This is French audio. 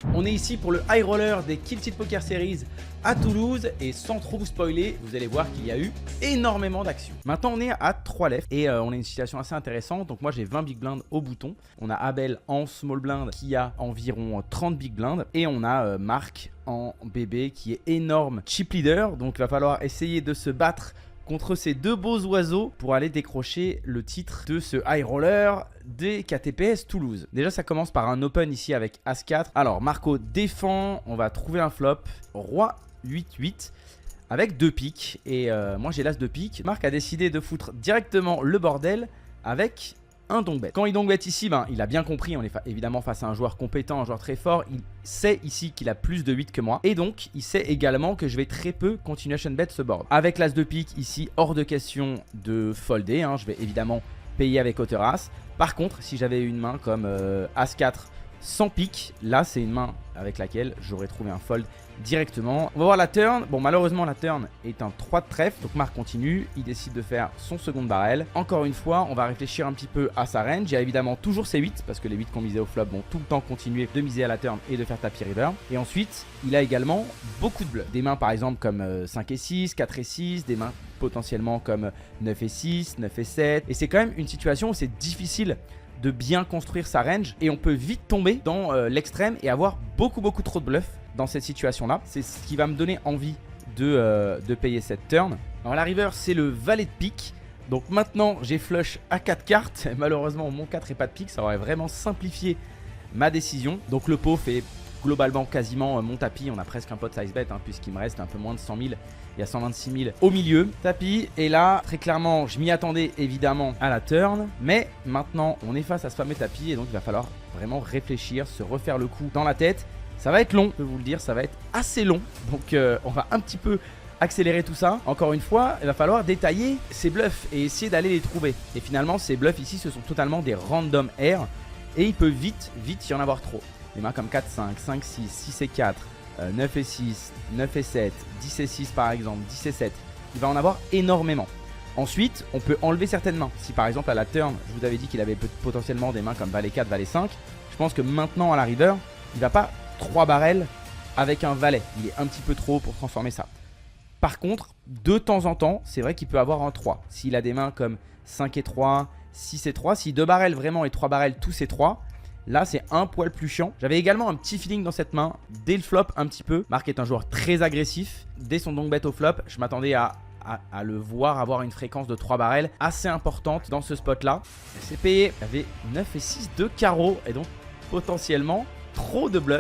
On est ici pour le high roller des Kill Tilt Poker Series à Toulouse et sans trop vous spoiler, vous allez voir qu'il y a eu énormément d'actions. Maintenant on est à 3 left et on a une situation assez intéressante. Donc moi j'ai 20 big blinds au bouton. On a Abel en small blind qui a environ 30 big blinds et on a Marc en bébé qui est énorme chip leader. Donc il va falloir essayer de se battre contre ces deux beaux oiseaux pour aller décrocher le titre de ce high roller des KTPS Toulouse. Déjà ça commence par un open ici avec As-4. Alors Marco défend, on va trouver un flop, Roi 8-8 avec 2 piques et moi j'ai l'As de pique. Marc a décidé de foutre directement le bordel avec un donk bet. Quand il donk bet ici, il a bien compris, on est évidemment face à un joueur compétent, un joueur très fort. Il sait ici qu'il a plus de 8 que moi. Et donc, il sait également que je vais très peu continuation bet ce board. Avec l'As de pique ici, hors de question de folder. Je vais évidemment payer avec hauteur As. Par contre, si j'avais une main comme As-4 sans pique, là c'est une main avec laquelle j'aurais trouvé un fold directement. On va voir la turn. Bon, malheureusement la turn est un 3 de trèfle. Donc Marc continue, il décide de faire son second barrel. Encore une fois, on va réfléchir un petit peu à sa range. Il y a évidemment toujours ses 8 parce que les 8 qu'on misait au flop vont tout le temps continuer de miser à la turn et de faire tapis river. Et ensuite, il a également beaucoup de bluffs. Des mains par exemple comme 5 et 6, 4 et 6, des mains potentiellement comme 9 et 6, 9 et 7. Et c'est quand même une situation où c'est difficile de bien construire sa range et on peut vite tomber dans l'extrême et avoir beaucoup trop de bluffs dans cette situation là. C'est ce qui va me donner envie de payer cette turn. Alors la river c'est le valet de pique. Donc maintenant j'ai flush à 4 cartes. Malheureusement mon 4 et pas de pique, ça aurait vraiment simplifié ma décision. Donc le pot fait globalement quasiment mon tapis. On a presque un pot size bet puisqu'il me reste un peu moins de 100 000. Il y a 126 000 au milieu. Tapis. Et là, très clairement, je m'y attendais évidemment à la turn. Mais maintenant, on est face à ce fameux tapis. Et donc, il va falloir vraiment réfléchir, se refaire le coup dans la tête. Ça va être long, je peux vous le dire. Ça va être assez long. Donc, on va un petit peu accélérer tout ça. Encore une fois, il va falloir détailler ces bluffs et essayer d'aller les trouver. Et finalement, ces bluffs ici, ce sont totalement des random air. Et il peut vite y en avoir trop. Des mains comme 4, 5, 5, 6, 6 et 4. 9 et 6, 9 et 7, 10 et 6 par exemple, 10 et 7. Il va en avoir énormément. Ensuite, on peut enlever certaines mains. Si par exemple à la turn, je vous avais dit qu'il avait potentiellement des mains comme valet 4, valet 5. Je pense que maintenant à la river, il va pas 3 barrels avec un valet. Il est un petit peu trop haut pour transformer ça. Par contre, de temps en temps, c'est vrai qu'il peut avoir un 3. S'il a des mains comme 5 et 3, 6 et 3, si 2 barrels vraiment et 3 barrels tous et 3. Là, c'est un poil plus chiant. J'avais également un petit feeling dans cette main. Dès le flop, un petit peu. Marc est un joueur très agressif. Dès son donk bet au flop, je m'attendais à le voir avoir une fréquence de 3 barrels assez importante dans ce spot-là. C'est payé. Il y avait 9 et 6 de carreau. Et donc, potentiellement, trop de bluffs.